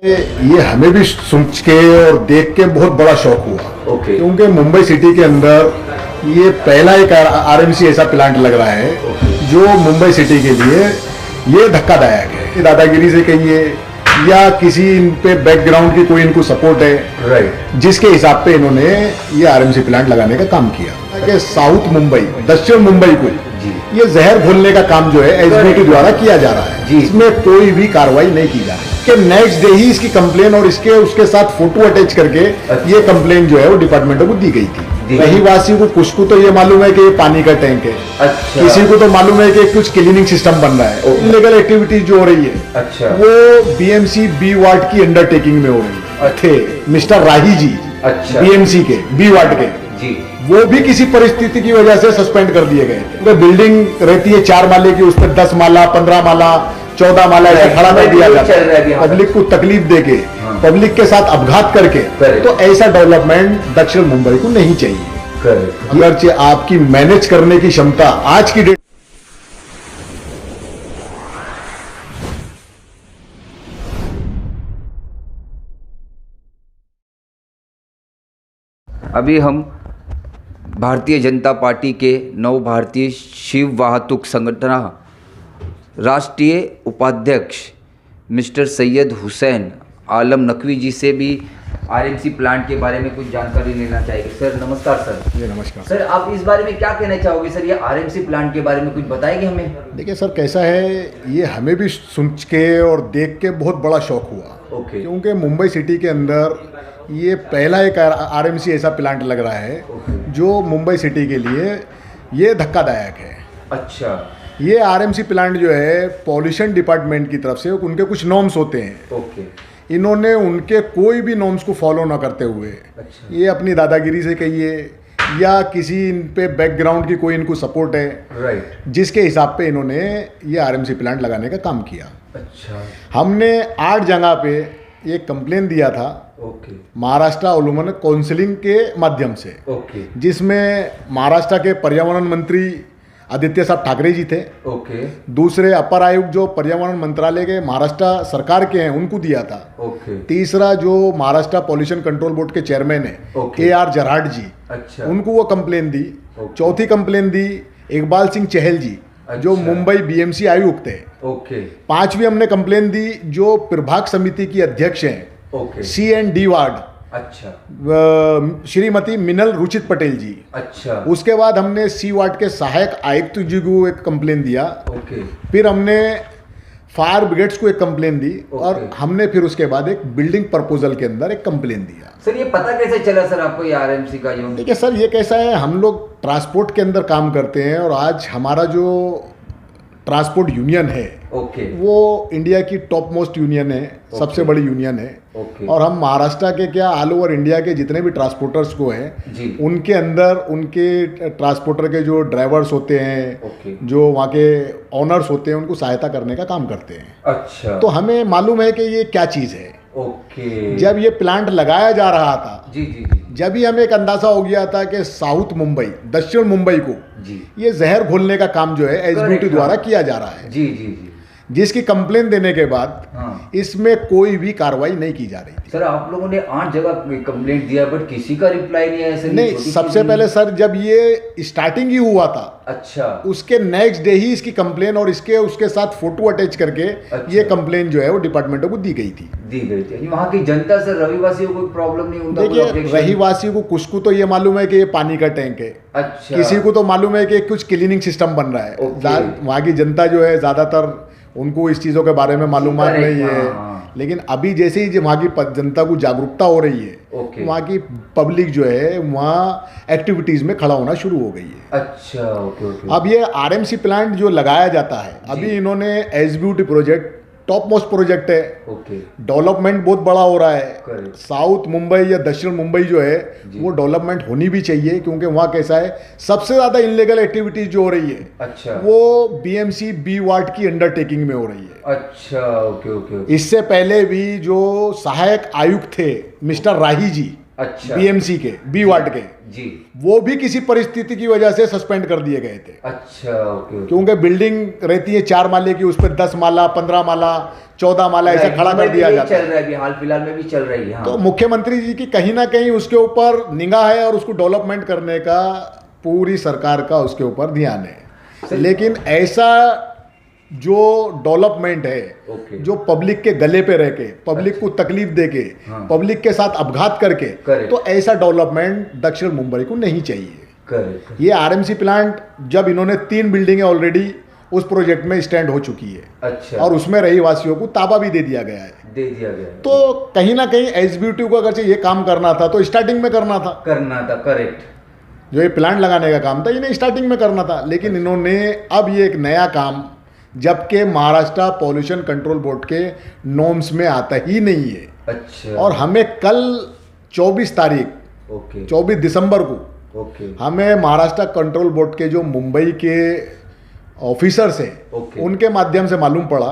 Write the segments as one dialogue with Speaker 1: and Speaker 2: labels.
Speaker 1: ये हमें भी सुन के और देख के बहुत बड़ा शौक हुआ। क्योंकि मुंबई सिटी के अंदर ये पहला एक आरएमसी ऐसा प्लांट लग रहा है जो मुंबई सिटी के लिए ये धक्कादायक है। दादागिरी से कहिए या किसी इन पे बैकग्राउंड की कोई इनको सपोर्ट है, राइट, जिसके हिसाब पे इन्होंने ये आरएमसी प्लांट लगाने का काम किया कि साउथ मुंबई, दक्षिण मुंबई को ये जहर घोलने का काम जो है एसबीटी द्वारा किया जा रहा है। इसमें कोई भी कार्रवाई नहीं की जा रही कि नेक्स्ट डे ही इसकी कंप्लेन और उसके साथ फोटो अटैच करके ये कंप्लेन जो है वो डिपार्टमेंटों को दी गई थी। रहीवासी को कुछ को तो ये मालूम है कि ये पानी का टैंक है, किसी को तो मालूम है कि कुछ क्लीनिंग सिस्टम बन रहा है। इलीगल एक्टिविटीज जो हो रही है वो बीएमसी बी वार्ड की अंडरटेकिंग में हो रही है। थे मिस्टर राही जी बीएमसी के बी वार्ड के, वो भी किसी परिस्थिति की वजह से सस्पेंड कर दिए गए। तो बिल्डिंग रहती है 4 माले की, उस पर 10 माला 15 माला 14 माला ऐसे खड़ा कर दिया जाता है, पब्लिक को तकलीफ देके, पब्लिक के साथ अपघात करके। तो ऐसा डेवलपमेंट दक्षिण मुंबई को नहीं चाहिए। अगरचे आपकी मैनेज करने की क्षमता आज की डेट
Speaker 2: अभी हम भारतीय जनता पार्टी के नव भारतीय शिव वाहतुक संगठन राष्ट्रीय उपाध्यक्ष मिस्टर सैयद हुसैन आलम नकवी जी से भी आरएमसी प्लांट के बारे में कुछ जानकारी लेना चाहेंगे। सर नमस्कार। सर
Speaker 1: जी नमस्कार।
Speaker 2: सर आप इस बारे में क्या कहना चाहोगे? सर ये आरएमसी प्लांट के बारे में कुछ बताएंगे हमें?
Speaker 1: देखिए सर, कैसा है, ये हमें भी सुन के और देख के बहुत बड़ा शौक हुआ। क्योंकि मुंबई सिटी के अंदर ये पहला एक आरएमसी ऐसा प्लांट लग रहा है जो मुंबई सिटी के लिए ये धक्कादायक है।
Speaker 2: अच्छा,
Speaker 1: ये आरएमसी प्लांट जो है पॉल्यूशन डिपार्टमेंट की तरफ से उनके कुछ नॉर्म्स होते हैं। इन्होंने उनके कोई भी नॉर्म्स को फॉलो ना करते हुए ये अपनी दादागिरी से कहिए या किसी इन पे बैकग्राउंड की कोई इनको सपोर्ट है, राइट, जिसके हिसाब पे इन्होंने ये आरएमसी प्लांट लगाने का काम किया। अच्छा, हमने 8 जगह पे ये कंप्लेन दिया था महाराष्ट्र ओलुमन काउंसिलिंग के माध्यम से, जिसमें महाराष्ट्र के पर्यावरण मंत्री आदित्य साहब ठाकरे जी थे। दूसरे अपर आयुक्त जो पर्यावरण मंत्रालय के महाराष्ट्र सरकार के हैं उनको दिया था। तीसरा जो महाराष्ट्र पॉल्यूशन कंट्रोल बोर्ड के चेयरमैन है KR जराड जी, उनको वो कंप्लेन दी। चौथी कंप्लेन दी इकबाल सिंह चहल जी जो मुंबई बीएमसी आयुक्त है। पांचवी हमने कंप्लेन दी जो प्रभाग समिति की अध्यक्ष हैं CND वार्ड, अच्छा, श्रीमती मिनल रुचित पटेल जी। अच्छा, उसके बाद हमने सी वार्ड के सहायक आयुक्त जी को एक कंप्लेन दिया। फिर हमने फायर ब्रिगेड्स को एक कंप्लेन दी और हमने फिर उसके बाद एक बिल्डिंग प्रपोजल के अंदर एक कंप्लेन दिया।
Speaker 2: सर ये पता कैसे चला सर आपको ये आरएमसी का?
Speaker 1: देखिए सर, ये कैसा है, हम लोग ट्रांसपोर्ट के अंदर काम करते हैं और आज हमारा जो ट्रांसपोर्ट यूनियन है वो इंडिया की टॉप मोस्ट यूनियन है, सबसे बड़ी यूनियन है। और हम महाराष्ट्र के क्या ऑल ओवर इंडिया के जितने भी ट्रांसपोर्टर्स को हैं उनके अंदर उनके ट्रांसपोर्टर के जो ड्राइवर्स होते हैं, जो वहाँ के ऑनर्स होते हैं, उनको सहायता करने का काम करते हैं। अच्छा, तो हमें मालूम है कि ये क्या चीज़ है। जब ये प्लांट लगाया जा रहा था जब ही हमें एक अंदाजा हो गया था कि साउथ मुंबई, दक्षिण मुंबई को ये जहर घोलने का काम जो है एसबीटी द्वारा किया जा रहा है। जिसकी कंप्लेन देने के बाद इसमें कोई भी कार्रवाई नहीं की जा रही थी।
Speaker 2: सर आप लोगों ने 8 जगह कंप्लेंट दिया बट किसी का रिप्लाई नहीं आया? सर
Speaker 1: नहीं, सबसे पहले सर जब ये स्टार्टिंग ही हुआ था, अच्छा, उसके नेक्स्ट डे ही इसकी कंप्लेन और उसके साथ फोटो अटैच करके ये कंप्लेन जो है वो डिपार्टमेंटों को दी गई थी।
Speaker 2: वहाँ की जनता सर रहीवासियों को कोई प्रॉब्लम नहीं होता?
Speaker 1: देखिए रहीवासियों को कुछ को तो ये मालूम है कि ये पानी का टैंक है। अच्छा, किसी को तो मालूम है कि कुछ क्लीनिंग सिस्टम बन रहा है। वहाँ की जनता जो है ज्यादातर उनको इस चीज़ों के बारे में मालूमात नहीं है। लेकिन अभी जैसे ही वहाँ की जनता को जागरूकता हो रही है वहाँ की पब्लिक जो है वहाँ एक्टिविटीज़ में खड़ा होना शुरू हो गई है। अच्छा, अब ये आरएमसी प्लांट जो लगाया जाता है, अभी इन्होंने SBT project top most project है। डेवलपमेंट बहुत बड़ा हो रहा है। साउथ मुंबई या दक्षिण मुंबई जो है वो डेवलपमेंट होनी भी चाहिए क्योंकि वहाँ कैसा है, सबसे ज़्यादा इनलीगल एक्टिविटीज जो हो रही है, अच्छा, वो बीएमसी बी वार्ड की अंडरटेकिंग में हो रही है। अच्छा, ओके। इससे पहले भी जो सहायक आयुक्त थे मिस्टर राही जी,
Speaker 2: अच्छा,
Speaker 1: बीएमसी के बी वार्ड के
Speaker 2: जी,
Speaker 1: वो भी किसी परिस्थिति की वजह से सस्पेंड कर दिए गए थे।
Speaker 2: अच्छा, ओके, ओके।
Speaker 1: क्योंकि बिल्डिंग रहती है 4 माले की, उस पर 10 माला, 15 माला, 14 माला ऐसा खड़ा कर दिया जाता
Speaker 2: चल
Speaker 1: है।
Speaker 2: रहा है, अभी हाल फिलहाल में भी चल रही है। हाँ।
Speaker 1: तो मुख्यमंत्री जी की कहीं ना कहीं उसके ऊपर निगाह है और उसको डेवलपमेंट करने का पूरी सरकार का उसके ऊपर ध्यान है। लेकिन ऐसा जो डेवलपमेंट है,
Speaker 2: ओके,
Speaker 1: जो पब्लिक के गले पे रह के, पब्लिक को तकलीफ दे के,
Speaker 2: हाँ,
Speaker 1: पब्लिक के साथ अपघात करके,
Speaker 2: करेक्ट,
Speaker 1: तो ऐसा डेवलपमेंट दक्षिण मुंबई को नहीं चाहिए।
Speaker 2: करेक्ट,
Speaker 1: ये आरएमसी प्लांट जब इन्होंने 3 बिल्डिंगें ऑलरेडी उस प्रोजेक्ट में स्टैंड हो चुकी है,
Speaker 2: अच्छा,
Speaker 1: और उसमें रही वासियों को ताबा भी दे दिया गया है।
Speaker 2: दे दिया गया है।
Speaker 1: तो कहीं ना कहीं एसबीटी को अगर ये काम करना था तो स्टार्टिंग में करना था,
Speaker 2: करेक्ट,
Speaker 1: जो ये प्लांट लगाने का काम था इन्हें स्टार्टिंग में करना था। लेकिन इन्होंने अब ये एक नया काम, जबकि महाराष्ट्र पॉल्यूशन कंट्रोल बोर्ड के नॉर्म्स में आता ही नहीं है,
Speaker 2: अच्छा,
Speaker 1: और हमें कल 24 तारीख,
Speaker 2: ओके,
Speaker 1: 24 दिसंबर को
Speaker 2: ओके,
Speaker 1: हमें महाराष्ट्र कंट्रोल बोर्ड के जो मुंबई के ऑफिसर्स हैं,
Speaker 2: ओके,
Speaker 1: उनके माध्यम से मालूम पड़ा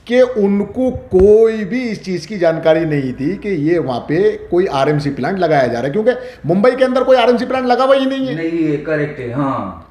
Speaker 1: कि उनको कोई भी इस चीज़ की जानकारी नहीं थी कि ये वहाँ पे कोई आरएमसी प्लांट लगाया जा रहा है, क्योंकि मुंबई के अंदर कोई आरएमसी प्लांट लगा हुआ ही नहीं है।
Speaker 2: नहीं है, करेक्ट है, हाँ।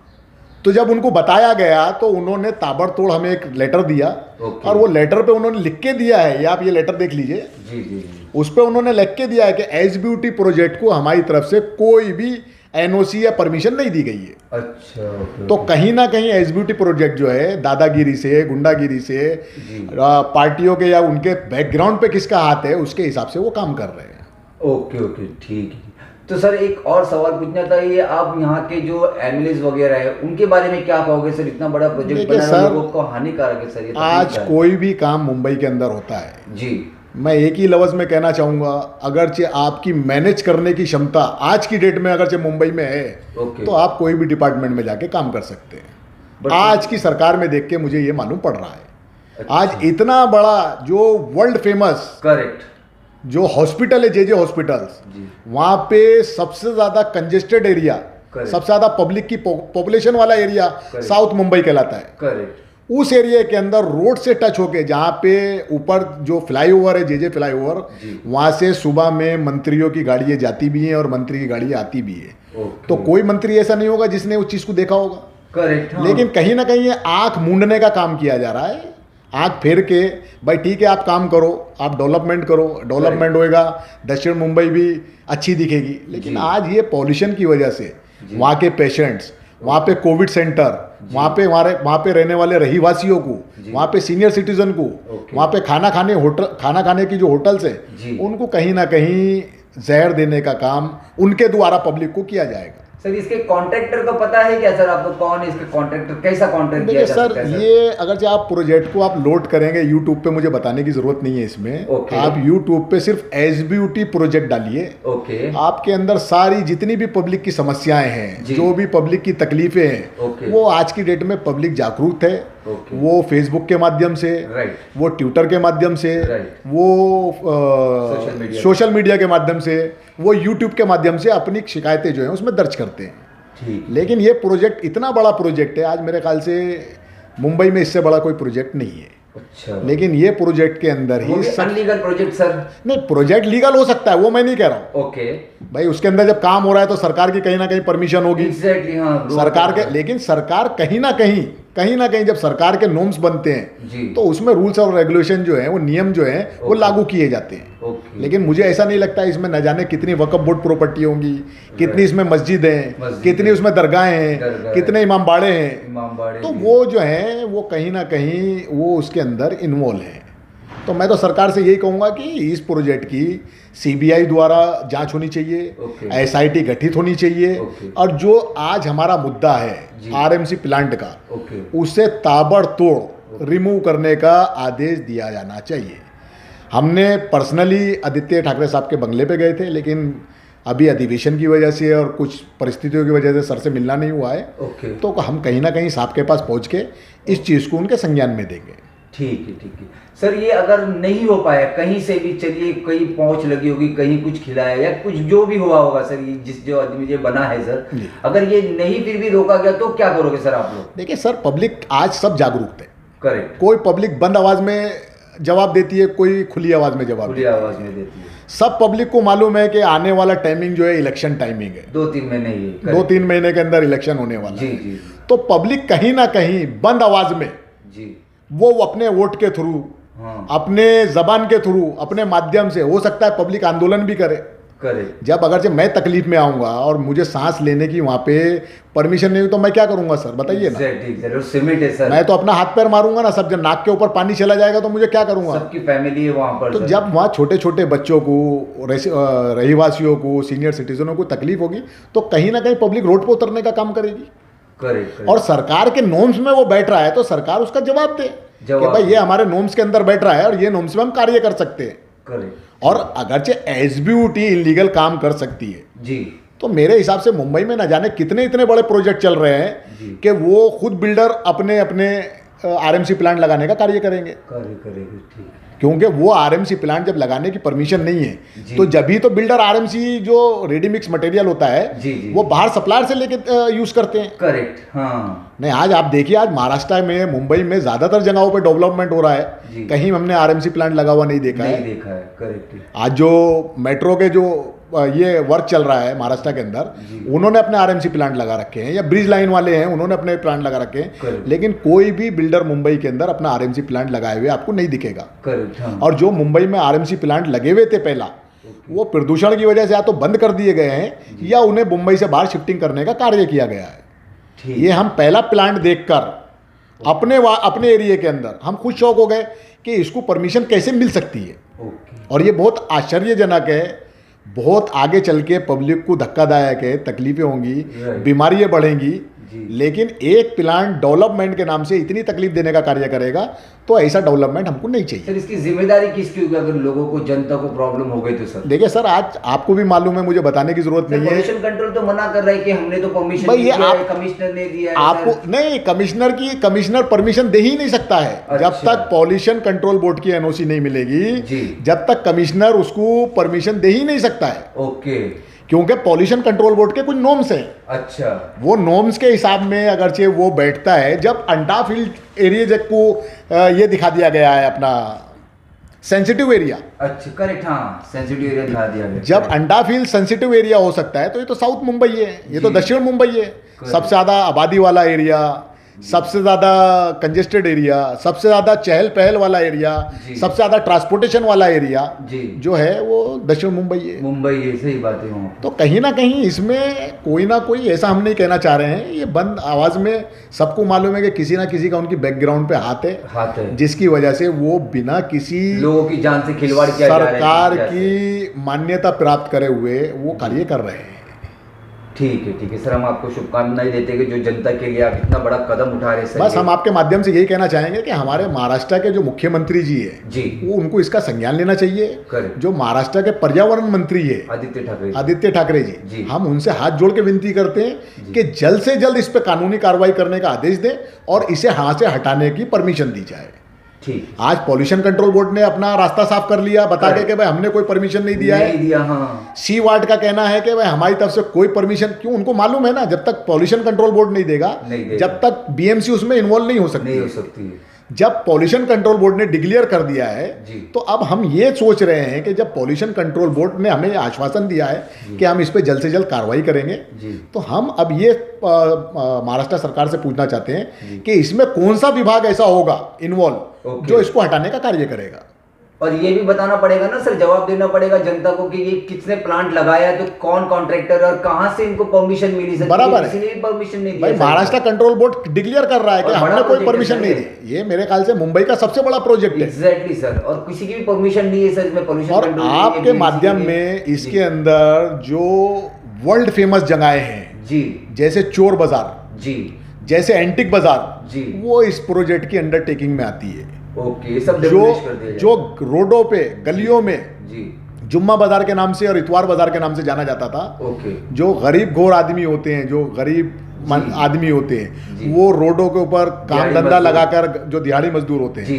Speaker 1: तो जब उनको बताया गया तो उन्होंने ताबड़तोड़ हमें एक लेटर दिया,
Speaker 2: ओके,
Speaker 1: और वो लेटर पे उन्होंने लिख के दिया है, ये आप ये लेटर देख लीजिए,
Speaker 2: जी, जी, जी,
Speaker 1: उस पे उन्होंने लिख के दिया है कि एसबीटी प्रोजेक्ट को हमारी तरफ से कोई भी एनओसी या परमिशन नहीं दी गई है।
Speaker 2: अच्छा, ओके,
Speaker 1: तो
Speaker 2: ओके,
Speaker 1: कहीं ना कहीं एसबीटी प्रोजेक्ट जो है दादागिरी से, गुंडागिरी से,
Speaker 2: जी,
Speaker 1: पार्टियों के या उनके बैकग्राउंड पे किसका हाथ है उसके हिसाब से वो काम कर रहे हैं।
Speaker 2: ओके, ओके, ठीक है। तो सर एक और सवाल पूछना था, ये आप यहाँ के जो एमएलएज वगैरह है उनके बारे में क्या कहोगे सर? इतना बड़ा प्रोजेक्ट
Speaker 1: देखिए
Speaker 2: बना
Speaker 1: सर,
Speaker 2: लोगों को हानिकारक है सर ये,
Speaker 1: आज
Speaker 2: तकलीफ है।
Speaker 1: कोई भी काम मुंबई के अंदर होता है,
Speaker 2: जी,
Speaker 1: मैं एक ही लफ्ज़ में कहना चाहूँगा, अगरचे आपकी मैनेज करने की क्षमता आज की डेट में अगरचे मुंबई में है,
Speaker 2: ओके,
Speaker 1: तो आप कोई भी डिपार्टमेंट में जाके काम कर सकते हैं।
Speaker 2: बट
Speaker 1: आज की सरकार में देख के मुझे ये मालूम पड़ रहा है,
Speaker 2: अच्छा,
Speaker 1: आज इतना बड़ा जो वर्ल्ड फेमस
Speaker 2: करेक्ट,
Speaker 1: जो हॉस्पिटल है, जे हॉस्पिटल्स,
Speaker 2: जी,
Speaker 1: वहाँ पे सबसे ज़्यादा कंजेस्टेड एरिया,
Speaker 2: करेक्ट,
Speaker 1: सबसे ज़्यादा पब्लिक की पॉपुलेशन वाला एरिया
Speaker 2: करेक्ट,
Speaker 1: साउथ मुंबई कहलाता है।
Speaker 2: करेक्ट,
Speaker 1: उस एरिया के अंदर रोड से टच होके, जहाँ पे ऊपर जो फ्लाईओवर है, जे फ्लाईओवर,
Speaker 2: जी,
Speaker 1: वहाँ से सुबह में मंत्रियों की गाड़ियाँ जाती भी हैं और मंत्री की गाड़ियाँ आती भी है।
Speaker 2: ओके,
Speaker 1: तो कोई मंत्री ऐसा नहीं होगा जिसने उस चीज़ को देखा होगा।
Speaker 2: करेक्ट, हाँ,
Speaker 1: लेकिन कहीं ना कहीं ये आंख मूंदने का काम किया जा रहा है, आंख फेर के, भाई ठीक है आप काम करो, आप डेवलपमेंट करो, डेवलपमेंट होएगा, दक्षिण मुंबई भी अच्छी दिखेगी। लेकिन
Speaker 2: जी,
Speaker 1: आज ये पॉल्यूशन की वजह से
Speaker 2: जी,
Speaker 1: वहाँ के पेशेंट्स, वहाँ पे कोविड सेंटर, वहाँ पे रहने वाले रहीवासियों को,
Speaker 2: जी,
Speaker 1: वहाँ पे सीनियर सिटीजन को,
Speaker 2: ओके,
Speaker 1: वहाँ पे खाना खाने की जो होटल्स
Speaker 2: जी,
Speaker 1: हैं, उनको कहीं ना कहीं जहर देने का काम उनके द्वारा पब्लिक को किया जाएगा।
Speaker 2: सर इसके कॉन्ट्रैक्टर का पता है क्या सर आपको? कौन है इसके कॉन्ट्रैक्टर? कैसा कॉन्ट्रैक्ट किया
Speaker 1: देखिए
Speaker 2: जा
Speaker 1: सर,
Speaker 2: सकता है सर?
Speaker 1: ये अगर जो आप प्रोजेक्ट को आप लोड करेंगे यूट्यूब पे, मुझे बताने की जरूरत नहीं है इसमें,
Speaker 2: ओके,
Speaker 1: आप यूट्यूब पे सिर्फ एसबीटी प्रोजेक्ट डालिए,
Speaker 2: ओके,
Speaker 1: आपके अंदर सारी जितनी भी पब्लिक की समस्याएं हैं,
Speaker 2: जी,
Speaker 1: जो भी पब्लिक की तकलीफें हैं,
Speaker 2: ओके,
Speaker 1: वो आज की डेट में पब्लिक जागरूक है।
Speaker 2: ओके,
Speaker 1: वो फेसबुक के माध्यम से,
Speaker 2: राइट,
Speaker 1: वो ट्विटर के माध्यम से,
Speaker 2: राइट,
Speaker 1: वो सोशल मीडिया के माध्यम से, वो यूट्यूब के माध्यम से अपनी शिकायतें जो हैं उसमें दर्ज करते हैं।
Speaker 2: ठीक,
Speaker 1: लेकिन ये प्रोजेक्ट इतना बड़ा प्रोजेक्ट है, आज मेरे ख्याल से मुंबई में इससे बड़ा कोई प्रोजेक्ट नहीं है।
Speaker 2: अच्छा,
Speaker 1: लेकिन ये प्रोजेक्ट के अंदर ही
Speaker 2: अनलीगल प्रोजेक्ट सर?
Speaker 1: नहीं, प्रोजेक्ट लीगल हो सकता है, वो मैं नहीं कह रहा हूँ।
Speaker 2: ओके,
Speaker 1: भाई उसके अंदर जब काम हो रहा है तो सरकार की कहीं ना कहीं परमिशन होगी,
Speaker 2: एग्जैक्टली, हाँ,
Speaker 1: सरकार के, लेकिन सरकार कहीं ना कहीं जब सरकार के नॉर्म्स बनते हैं
Speaker 2: जी,
Speaker 1: तो उसमें रूल्स और रेगुलेशन जो है, वो नियम जो है, वो
Speaker 2: ओके,
Speaker 1: लागू किए जाते हैं।
Speaker 2: ओके,
Speaker 1: लेकिन मुझे ऐसा नहीं लगता इसमें न जाने कितनी वक्फ बोर्ड प्रॉपर्टी होंगी, कितनी इसमें मस्जिद हैं, कितनी उसमें दरगाहें हैं, कितने इमाम बाड़े हैं,
Speaker 2: इमामबाड़े,
Speaker 1: तो वो जो है वो कहीं ना कहीं वो उसके अंदर इन्वॉल्व है। तो मैं तो सरकार से यही कहूँगा कि इस प्रोजेक्ट की सीबीआई द्वारा जांच होनी चाहिए,
Speaker 2: ओके,
Speaker 1: एसआईटी गठित होनी चाहिए,
Speaker 2: ओके,
Speaker 1: और जो आज हमारा मुद्दा है
Speaker 2: जी,
Speaker 1: आरएमसी प्लांट का,
Speaker 2: ओके,
Speaker 1: उसे ताबड़तोड़ रिमूव करने का आदेश दिया जाना चाहिए। हमने पर्सनली आदित्य ठाकरे साहब के बंगले पे गए थे, लेकिन अभी अधिवेशन की वजह से और कुछ परिस्थितियों की वजह से सर से मिलना नहीं हुआ है,
Speaker 2: ओके,
Speaker 1: तो हम कहीं ना कहीं साहब के पास पहुंच के इस चीज़ को उनके संज्ञान में देंगे।
Speaker 2: ठीक है, ठीक है सर। ये अगर नहीं हो पाया कहीं से भी, चलिए कहीं पहुंच लगी होगी, कहीं कुछ खिलाया या कुछ जो भी हुआ होगा सर, ये जो आदमी ये बना है सर, अगर ये नहीं फिर भी रोका गया तो क्या करोगे सर आप लोग?
Speaker 1: देखिए सर, पब्लिक आज सब जागरूक है,
Speaker 2: करेक्ट,
Speaker 1: कोई पब्लिक बंद आवाज में जवाब देती है, कोई खुली आवाज में जवाब
Speaker 2: खुली
Speaker 1: देती है।
Speaker 2: आवाज में देती है।
Speaker 1: सब पब्लिक को मालूम है कि आने वाला टाइमिंग जो है इलेक्शन टाइमिंग है,
Speaker 2: 2-3 महीने ही
Speaker 1: 2-3 महीने के अंदर इलेक्शन होने वाला
Speaker 2: जी
Speaker 1: है।
Speaker 2: जी
Speaker 1: तो पब्लिक कहीं ना कहीं बंद आवाज में
Speaker 2: जी
Speaker 1: वो अपने वोट के थ्रू,
Speaker 2: हाँ
Speaker 1: अपने जबान के थ्रू, अपने माध्यम से, हो सकता है पब्लिक आंदोलन भी करे।
Speaker 2: करे।
Speaker 1: जब अगर से मैं तकलीफ में आऊंगा और मुझे सांस लेने की वहां पे परमिशन नहीं हुई तो मैं क्या करूंगा सर, बताइए ना।
Speaker 2: एग्जैक्टली सीमेंट है सर,
Speaker 1: मैं तो अपना हाथ पैर मारूंगा ना सब, जब नाक के ऊपर पानी चला जाएगा तो मुझे क्या करूंगा।
Speaker 2: सबकी फैमिली है वहां पर
Speaker 1: तो
Speaker 2: सर।
Speaker 1: जब वहाँ छोटे छोटे बच्चों को, रहीवासियों को, सीनियर सिटीजनों को तकलीफ होगी तो कहीं ना कहीं पब्लिक रोड पर उतरने का काम करेगी।
Speaker 2: करेक्ट।
Speaker 1: और सरकार के नॉर्म्स में वो बैठ रहा है तो सरकार उसका जवाब दे कि भाई ये हमारे नॉर्म्स के अंदर बैठ रहा है और ये नॉर्म्स में हम कार्य कर सकते हैं।
Speaker 2: करेक्ट।
Speaker 1: और अगरचे एसबीयूटी इलीगल काम कर सकती है
Speaker 2: जी
Speaker 1: तो मेरे हिसाब से मुंबई में न जाने कितने इतने बड़े प्रोजेक्ट चल रहे हैं कि वो खुद बिल्डर अपने अपने आरएमसी प्लांट लगाने का कार्य करेंगे।
Speaker 2: करेगी ठीक।
Speaker 1: क्योंकि वो आरएमसी प्लांट जब लगाने की परमिशन नहीं है तो जब ही तो बिल्डर आरएमसी जो रेडी मिक्स मटेरियल होता है
Speaker 2: जी।
Speaker 1: वो बाहर सप्लायर से लेके यूज करते हैं।
Speaker 2: करेक्ट। हाँ
Speaker 1: नहीं, आज आप देखिए, आज महाराष्ट्र में, मुंबई में ज्यादातर जगहों पे डेवलपमेंट हो रहा है, कहीं हमने आरएमसी प्लांट लगा हुआ नहीं देखा है।
Speaker 2: करेक्ट।
Speaker 1: आज जो मेट्रो के जो ये वर्क चल रहा है महाराष्ट्र के अंदर, उन्होंने अपने आरएमसी प्लांट लगा रखे हैं, या ब्रिज लाइन वाले हैं उन्होंने अपने प्लांट लगा रखे हैं, लेकिन कोई भी बिल्डर मुंबई के अंदर अपना आरएमसी प्लांट लगाए हुए आपको नहीं दिखेगा।
Speaker 2: हाँ।
Speaker 1: और जो मुंबई में आरएमसी प्लांट लगे हुए थे पहला, वो प्रदूषण की वजह से या तो बंद कर दिए गए हैं या उन्हें मुंबई से बाहर शिफ्टिंग करने का कार्य किया गया है। ये हम पहला प्लांट देखकर अपने एरिया के अंदर हम खुद शौक हो गए कि इसको परमिशन कैसे मिल सकती है। और ये बहुत आश्चर्यजनक है, बहुत आगे चल के पब्लिक को धक्कादायक है, तकलीफें होंगी, बीमारियां बढ़ेंगी, लेकिन एक प्लांट डेवलपमेंट के नाम से इतनी तकलीफ देने का कार्य करेगा तो ऐसा डेवलपमेंट हमको नहीं चाहिए।
Speaker 2: सर इसकी जिम्मेदारी किसकी होगी अगर लोगों को, जनता को प्रॉब्लम हो गई तो सर?
Speaker 1: देखिए सर, आज आपको भी मालूम है, मुझे बताने की जरूरत नहीं है।
Speaker 2: पॉल्यूशन कंट्रोल तो मना कर रहा है कि हमने तो परमिशन
Speaker 1: भाई, ये
Speaker 2: कमिश्नर ने दिया है
Speaker 1: आपको नहीं, कमिश्नर परमिशन दे ही नहीं सकता है। जब तक पॉल्यूशन कंट्रोल बोर्ड की एनओसी नहीं मिलेगी, जब तक कमिश्नर उसको परमिशन दे ही नहीं सकता है।
Speaker 2: ओके।
Speaker 1: क्योंकि पॉल्यूशन कंट्रोल बोर्ड के कुछ नॉर्म्स हैं।
Speaker 2: अच्छा। वो
Speaker 1: नॉर्म्स के हिसाब में अगरचे वो बैठता है, जब अंडा फील्ड एरिया को ये दिखा दिया गया है अपना सेंसिटिव एरिया।
Speaker 2: अच्छा करेक्ट। हाँ सेंसिटिव एरिया दिखा दिया गया।
Speaker 1: जब अंडा फील्ड सेंसिटिव एरिया हो सकता है तो ये तो साउथ मुंबई है, ये तो दक्षिण मुंबई है, सबसे ज्यादा आबादी वाला एरिया, सबसे ज़्यादा कंजेस्टेड एरिया, सबसे ज़्यादा चहल पहल वाला एरिया, सबसे ज़्यादा ट्रांसपोर्टेशन वाला एरिया जो है वो दक्षिण मुंबई है।
Speaker 2: मुंबई है, सही बात है।
Speaker 1: तो कहीं ना कहीं इसमें कोई ना कोई, ऐसा हम नहीं कहना चाह रहे हैं, ये बंद आवाज़ में सबको मालूम है कि किसी ना किसी का उनकी बैकग्राउंड पे हाथ है, जिसकी वजह से वो बिना किसी
Speaker 2: लोगों की जान से खिलवाड़ किया जा रहा है,
Speaker 1: सरकार की मान्यता प्राप्त करे हुए वो कार्य कर रहे हैं।
Speaker 2: ठीक है सर, हम आपको शुभकामनाएं देते हैं कि जो जनता के लिए आप इतना बड़ा कदम उठा रहे हैं।
Speaker 1: बस हम आपके माध्यम से यही कहना चाहेंगे कि हमारे महाराष्ट्र के जो मुख्यमंत्री जी है वो उनको इसका संज्ञान लेना चाहिए। जो महाराष्ट्र के पर्यावरण मंत्री है आदित्य ठाकरे जी, हम उनसे हाथ जोड़ के विनती करते हैं कि जल्द से जल्द इस पर कानूनी कार्रवाई करने का आदेश दें और इसे हाथ से हटाने की परमिशन दी जाए। आज पॉल्यूशन कंट्रोल बोर्ड ने अपना रास्ता साफ कर लिया, बता के कि भाई हमने कोई परमिशन नहीं दिया है। सी वार्ड का कहना है कि भाई हमारी तरफ से कोई परमिशन, क्यों? उनको मालूम है ना, जब तक पॉल्यूशन कंट्रोल बोर्ड नहीं देगा, जब तक बीएमसी उसमें इन्वॉल्व नहीं हो सकती। जब पॉल्यूशन कंट्रोल बोर्ड ने डिक्लेयर कर दिया है तो अब हम ये सोच रहे हैं कि जब पॉल्यूशन कंट्रोल बोर्ड ने हमें आश्वासन दिया है कि हम इस पे जल्द से जल्द कार्रवाई करेंगे, तो हम अब ये महाराष्ट्र सरकार से पूछना चाहते हैं कि इसमें कौन सा विभाग ऐसा होगा इन्वॉल्व जो इसको हटाने का कार्य करेगा।
Speaker 2: और ये भी बताना पड़ेगा ना सर, जवाब देना पड़ेगा जनता को कि ये किसने प्लांट लगाया, तो कौन कॉन्ट्रैक्टर और कहां से इनको परमिशन मिली सर।
Speaker 1: बराबर है,
Speaker 2: इसलिए परमिशन नहीं
Speaker 1: भाई महाराष्ट्र कंट्रोल बोर्ड डिक्लेयर कर रहा है कि हमने कोई परमिशन नहीं दी। ये मेरे ख्याल से मुंबई का सबसे बड़ा प्रोजेक्ट है।
Speaker 2: एग्जैक्टली सर, और किसी की भी परमिशन नहीं है सर इसमें पॉल्यूशन।
Speaker 1: और आपके माध्यम में इसके अंदर जो वर्ल्ड फेमस जगहें हैं जैसे चोर बाजार, जैसे एंटिक बाजार, वो इस प्रोजेक्ट की अंडरटेकिंग में आती है।
Speaker 2: सब
Speaker 1: जो रोडों पे, गलियों में जुम्मा बाजार के नाम से और इतवार बाजार के नाम से जाना जाता था, जो गरीब घोर आदमी होते हैं, जो गरीब आदमी होते हैं, वो रोडों के ऊपर काम धंधा लगाकर, जो दिहाड़ी मजदूर होते हैं,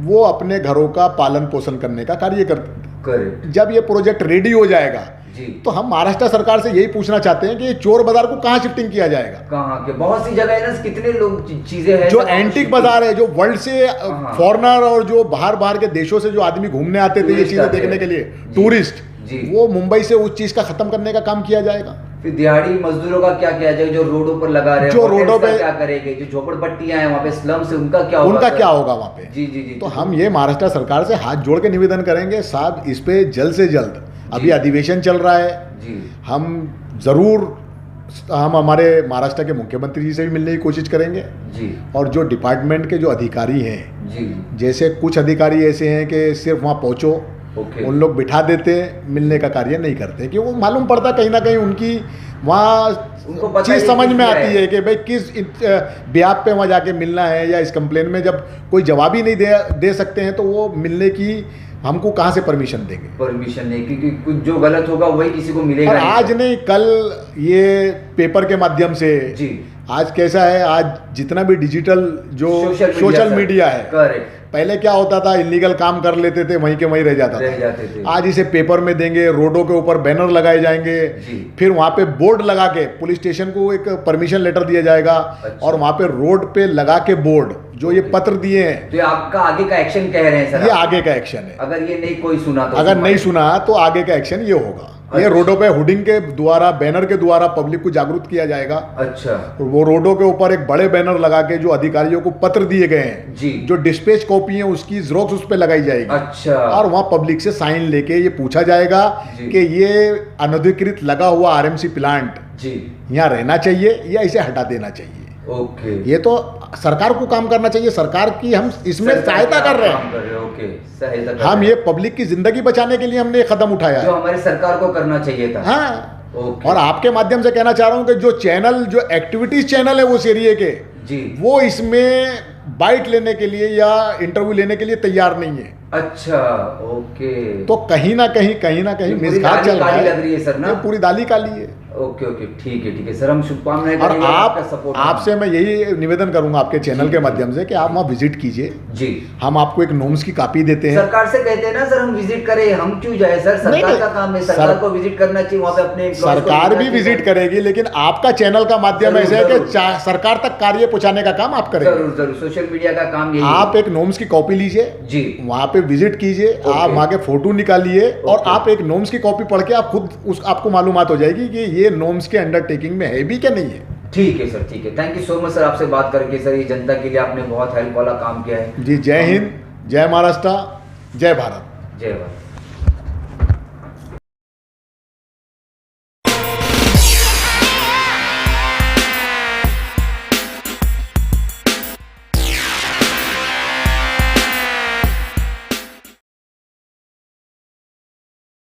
Speaker 1: वो अपने घरों का पालन पोषण करने का कार्य करते। जब ये प्रोजेक्ट रेडी हो जाएगा,
Speaker 2: जी।
Speaker 1: तो हम महाराष्ट्र सरकार से यही पूछना चाहते हैं कि ये चोर बाजार को कहाँ शिफ्टिंग किया जाएगा।
Speaker 2: कहाँ के बहुत सी जगह है ना, कितने लोग चीजें हैं
Speaker 1: जो एंटीक बाजार है, जो वर्ल्ड से फॉरेनर और जो बाहर बाहर के देशों से जो आदमी घूमने आते थे ये चीजें देखने के लिए, टूरिस्ट, वो मुंबई से उस चीज का खत्म करने का काम किया जाएगा।
Speaker 2: फिर दिहाड़ी मजदूरों का क्या किया जाएगा, जो रोडों पर लगा रहे हैं,
Speaker 1: जो रोडों पे
Speaker 2: क्या करेंगे, जो झोपड़पट्टियां हैं वहाँ पे स्लम्स, उनका क्या
Speaker 1: होगा वहाँ पे।
Speaker 2: जी जी जी।
Speaker 1: तो हम ये महाराष्ट्र सरकार से हाथ जोड़ के निवेदन करेंगे, साहब इस पे जल्द से जल्द, अभी अधिवेशन चल रहा है
Speaker 2: जी,
Speaker 1: हम हमारे महाराष्ट्र के मुख्यमंत्री जी से भी मिलने की कोशिश करेंगे
Speaker 2: जी,
Speaker 1: और जो डिपार्टमेंट के जो अधिकारी हैं
Speaker 2: जी,
Speaker 1: जैसे कुछ अधिकारी ऐसे हैं कि सिर्फ वहाँ पहुँचो, उन लोग बिठा देते, मिलने का कार्य नहीं करते, कि वो मालूम पड़ता कहीं ना कहीं उनकी वहाँ चीज़ समझ में आती है कि भाई किस ब्याह पे वहाँ जाके मिलना है, या इस कंप्लेन में जब कोई जवाब ही नहीं दे सकते हैं तो वो मिलने की हमको कहाँ से परमिशन देंगे।
Speaker 2: परमिशन नहीं, क्योंकि कुछ जो गलत होगा वही किसी को मिलेगा।
Speaker 1: और आज नहीं कल ये पेपर के माध्यम से
Speaker 2: जी, आज
Speaker 1: कैसा है, आज जितना भी डिजिटल जो सोशल मीडिया है,
Speaker 2: करेक्ट,
Speaker 1: पहले क्या होता था, इलीगल काम कर लेते थे, वहीं के वहीं रह जाता था। आज इसे पेपर में देंगे, रोडों के ऊपर बैनर लगाए जाएंगे, फिर वहाँ पे बोर्ड लगा के पुलिस स्टेशन को एक परमिशन लेटर दिया जाएगा। अच्छा। और वहाँ पे रोड पे लगा के बोर्ड जो ये पत्र दिए हैं,
Speaker 2: तो ये आपका आगे का एक्शन कह रहे हैं सर?
Speaker 1: ये आगे का एक्शन है।
Speaker 2: अगर ये नहीं कोई सुना तो,
Speaker 1: अगर नहीं सुना तो आगे का एक्शन ये होगा। अच्छा। ये रोडों पे हुडिंग के द्वारा, बैनर के द्वारा पब्लिक को जागरूक किया जाएगा।
Speaker 2: अच्छा।
Speaker 1: वो रोडों के ऊपर एक बड़े बैनर लगा के जो अधिकारियों को पत्र दिए गए हैं
Speaker 2: जी, जो
Speaker 1: डिस्पैच कॉपी है उसकी जेरॉक्स उस पे लगाई जाएगी।
Speaker 2: अच्छा।
Speaker 1: और वहाँ पब्लिक से साइन लेके ये पूछा जाएगा कि ये अनधिकृत लगा हुआ आरएमसी प्लांट जी यहाँ रहना चाहिए या इसे हटा देना चाहिए।
Speaker 2: ओके।
Speaker 1: ये तो सरकार को काम करना चाहिए, सरकार की हम इसमें सहायता कर रहे हैं।
Speaker 2: ओके, सहायता
Speaker 1: हम ये पब्लिक की जिंदगी बचाने के लिए हमने ये कदम उठाया,
Speaker 2: जो हमारी सरकार को करना चाहिए था।
Speaker 1: हाँ। और आपके माध्यम से कहना चाह रहा हूँ कि जो चैनल, जो एक्टिविटीज चैनल है वो इस एरिया के जी, वो इसमें बाइट लेने के लिए या इंटरव्यू लेने के लिए तैयार नहीं है। अच्छा, ओके। तो कहीं ना कहीं मिसगात चल रहा है,
Speaker 2: लग रही है सर ना,
Speaker 1: पूरी दाली काली है।
Speaker 2: ओके ओके, ठीक है सर, हम शुभकामनाएं
Speaker 1: और आपसे मैं यही निवेदन करूंगा आपके चैनल के माध्यम से कि आप वहाँ विजिट कीजिए जी, हम आपको एक नॉर्म्स की कॉपी देते हैं।
Speaker 2: सरकार से कहते हैं ना सर हम विजिट करें, हम क्यों जाए सर, सरकार का काम है, सरकार को विजिट करना चाहिए, वहाँ पे अपने
Speaker 1: सरकार भी विजिट करेगी, लेकिन आपका चैनल का माध्यम ऐसा है कि सरकार तक कार्य पहुँचाने का काम आप करें।
Speaker 2: जरूर, सोशल मीडिया का काम यही।
Speaker 1: आप एक नॉर्म्स की कॉपी लीजिए जी, वहाँ पे विजिट कीजिए, आप वहाँ के फोटो निकालिए और आप एक नॉर्म्स की कॉपी पढ़ के आप खुद आपको मालूमात हो जाएगी कि ये नॉर्म्स के अंडरटेकिंग में है भी क्या नहीं है।
Speaker 2: ठीक है सर, ठीक है, thank you so much sir, आपसे बात करके सर, ये जनता के लिए आपने बहुत हेल्प वाला काम किया है
Speaker 1: जी। जय हिंद, जय महाराष्ट्र, जय भारत।
Speaker 2: जय भारत।